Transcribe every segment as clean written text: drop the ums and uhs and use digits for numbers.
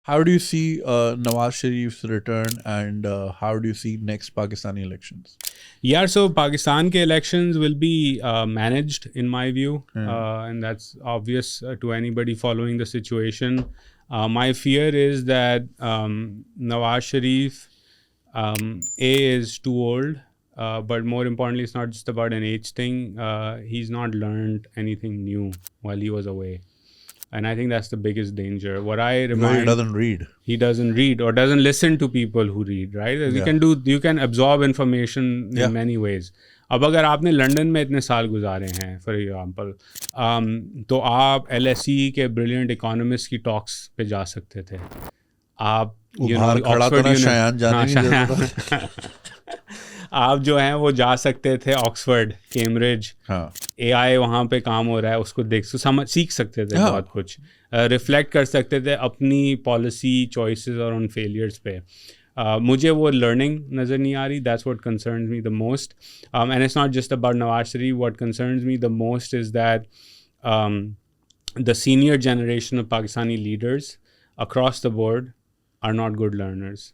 How do you see Nawaz Sharif's return, and how do you see next Pakistani elections? Yeah, so Pakistan ke elections will be managed in my view, and that's obvious to anybody following the situation. My fear is that Nawaz Sharif, A, is too old, but more importantly, it's not just about an age thing. He's not learned anything new while he was away. And I think that's the biggest danger. What I Because he remind, doesn't read. he doesn't read or doesn't listen to people who read, right? You can absorb information in many ways. اب اگر آپ نے London میں اتنے سال گزارے ہیں for example, تو آپ ایل ایس ای کے بریلینٹ اکانومسٹ کی ٹاکس پہ جا سکتے تھے. آپ آپ جو ہیں وہ جا سکتے تھے آکسفورڈ، کیمبرج، اے آئی وہاں پہ کام ہو رہا ہے اس کو سیکھ سکتے تھے بہت کچھ، ریفلیکٹ کر سکتے تھے اپنی پالیسی چوائسیز اور ان فیلئرس پہ. مجھے وہ لرننگ نظر نہیں آ رہی. That's what concerns me the most. And it's not just about Nawaz Sharif. What concerns me the most is that the senior generation of Pakistani leaders across the board are not good learners,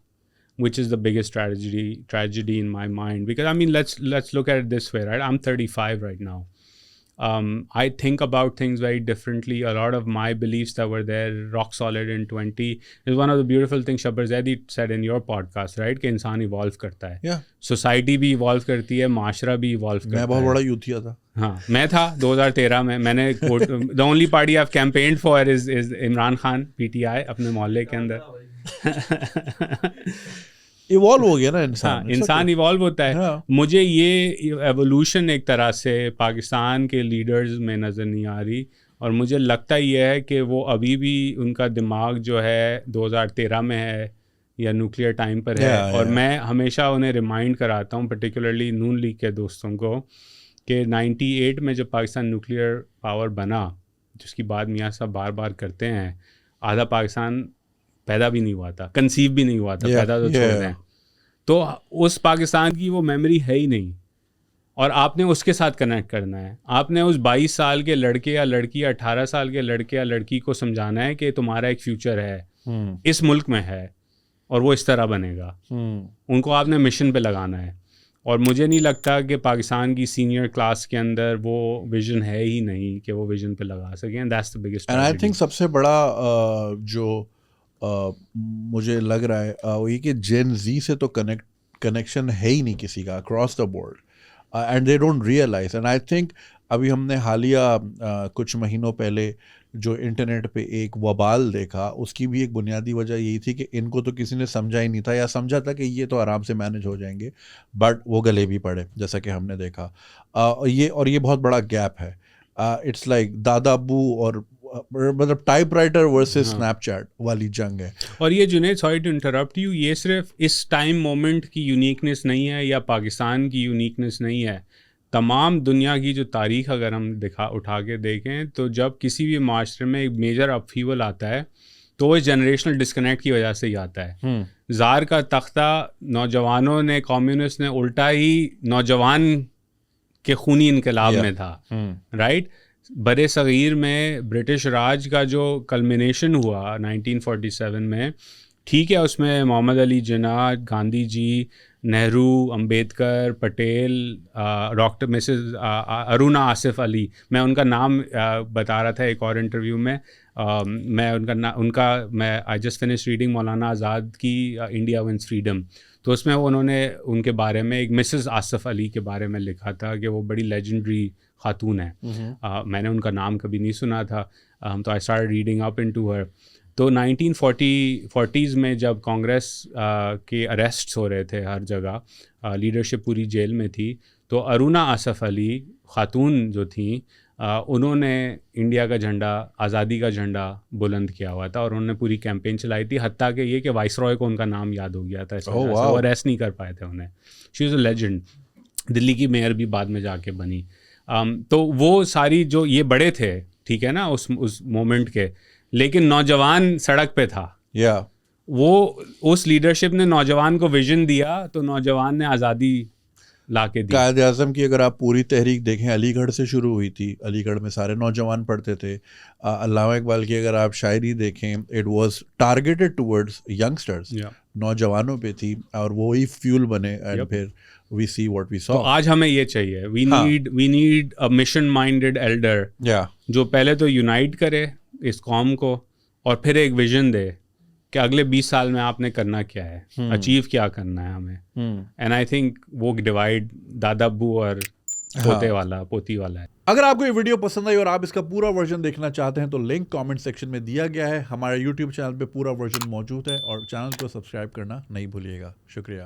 which is the biggest tragedy in my mind. Because I mean, let's look at it this way, right? I'm 35 right now. I think about things very differently. A lot of my beliefs that were there rock solid in 20 is one of the beautiful things Shabbar Zaidi said in your podcast, right? کہ انسان evolve کرتا ہے، society بھی evolve کرتی ہے، معاشرہ بھی evolve کرتا ہے. میں بہت بڑا یوتھیا تھا. ہاں میں تھا 2013 میں نے the only party I've campaigned for is Imran Khan PTI اپنے محلے کے اندر. ایوالو ہو گیا نا انسان. انسان ایوالو ہوتا ہے. مجھے یہ ایوولوشن ایک طرح سے پاکستان کے لیڈرز میں نظر نہیں آ رہی، اور مجھے لگتا یہ ہے کہ وہ ابھی بھی ان کا دماغ جو ہے 2013 میں ہے یا نیوکلیئر ٹائم پر ہے. اور میں ہمیشہ انہیں ریمائنڈ کراتا ہوں پرٹیکولرلی نون لیگ کے دوستوں کو کہ 98 میں جب پاکستان نیوکلیئر پاور بنا، جس کی بات میاں صاحب بار بار کرتے ہیں، آدھا پاکستان پیدا بھی نہیں ہوا تھا، کنسیو بھی نہیں ہوا تھا، پیدا تو چھوڑ دیں. تو اس پاکستان کی وہ میموری ہے ہی نہیں، اور آپ نے اس کے ساتھ کنیکٹ کرنا ہے. آپ نے اس 22 سال کے لڑکے یا لڑکی یا 18 سال کے لڑکے یا لڑکی کو سمجھانا ہے کہ تمہارا ایک فیوچر ہے، اس ملک میں ہے، اور وہ اس طرح بنے گا. ان کو آپ نے مشن پہ لگانا ہے. اور مجھے نہیں لگتا کہ پاکستان کی سینئر کلاس کے اندر وہ ویژن ہے ہی نہیں کہ وہ ویژن پہ لگا سکیں. That's the biggest. And I think سب سے بڑا جو مجھے لگ رہا ہے وہ یہ کہ جین زی سے تو کنیکشن ہے ہی نہیں کسی کا across the board, and they don't realise. And I think ابھی ہم نے حالیہ کچھ مہینوں پہلے جو انٹرنیٹ پہ ایک وبال دیکھا، اس کی بھی ایک بنیادی وجہ یہی تھی کہ ان کو تو کسی نے سمجھا ہی نہیں تھا، یا سمجھا تھا کہ یہ تو آرام سے مینج ہو جائیں گے، بٹ وہ گلے بھی پڑے جیسا کہ ہم نے دیکھا. یہ بہت بڑا گیپ ہے. اٹس لائک دادا ابو اور مطلب typewriter versus Snapchat والی جنگ ہے. اور یہ Junaid, sorry to interrupt you, یہ صرف اس ٹائم مومنٹ کی یونیکنیس نہیں ہے یا پاکستان کی یونیکنیس نہیں ہے. تمام دنیا کی جو تاریخ اگر ہم اٹھا کے دیکھیں تو جب کسی بھی معاشرے میں ایک میجر اپہیول آتا ہے تو وہ جنریشنل ڈسکنیکٹ کی وجہ سے ہی آتا ہے. زار کا تختہ نوجوانوں نے، کمیونسٹ نے الٹا ہی نوجوان کے خونی انقلاب میں تھا، رائٹ. برِ صغیر میں برٹش راج کا جو کلمنیشن ہوا 1947 میں، ٹھیک ہے، اس میں محمد علی جناح، گاندھی جی، نہرو، امبیدکر، پٹیل، ڈاکٹر مسز ارونا آصف علی، میں ان کا نام بتا رہا تھا ایک اور انٹرویو میں. میں I just finish reading Maulana Azad کی انڈیا ونس فریڈم، تو اس میں انہوں نے ان کے بارے میں ایک مسز آصف علی کے بارے میں لکھا تھا کہ وہ بڑی لیجنڈری خاتون ہے. میں نے ان کا نام کبھی نہیں سنا تھا، تو I start reading up into her. تو 1940s میں جب کانگریس کے اریسٹس ہو رہے تھے ہر جگہ، لیڈرشپ پوری جیل میں تھی، تو ارونا آصف علی خاتون جو تھیں، انہوں نے انڈیا کا جھنڈا، آزادی کا جھنڈا بلند کیا ہوا تھا، اور انہوں نے پوری کیمپین چلائی تھی، حتیٰ کہ یہ کہ وائس رائے کو ان کا نام یاد ہو گیا تھا، اس وجہ سے وہ اریسٹ نہیں کر پائے تھے انہیں. شی از اے لیجنڈ. دلی کی میئر بھی بعد میں جا کے بنی. تو وہ ساری جو یہ بڑے تھے، ٹھیک ہے نا، اس مومنٹ کے، لیکن نوجوان سڑک پہ تھا. وہ اس لیڈرشپ نے نوجوان کو ویژن دیا، تو نوجوان نے آزادی لا کے دی. قائد اعظم کی اگر آپ پوری تحریک دیکھیں علی گڑھ سے شروع ہوئی تھی. علی گڑھ میں سارے نوجوان پڑھتے تھے. علامہ اقبال کی اگر آپ شاعری دیکھیں it was targeted towards youngsters, نوجوانوں پہ تھی, اور وہی فیول بنے. اینڈ پھر we see what we saw. تو آج ہمیں یہ چاہیے, we need a mission minded elder جو پہلے تو یونائٹ کرے اس قوم کو, اور پھر ایک ویژن دے کہ اگلے 20 سال میں آپ نے کرنا کیا ہے, اچیو کیا کرنا ہے ہمیں. اینڈ آئی تھنک وہ ڈیوائڈ دادا ابو اور پوتے والا پوتی والا ہے. اگر آپ کو یہ ویڈیو پسند آئی اور آپ اس کا پورا ورژن دیکھنا چاہتے ہیں تو لنک کامنٹ سیکشن میں دیا گیا ہے. ہمارے یوٹیوب چینل پہ پورا ورژن موجود ہے, اور چینل کو سبسکرائب کرنا نہیں بھولیے گا. شکریہ.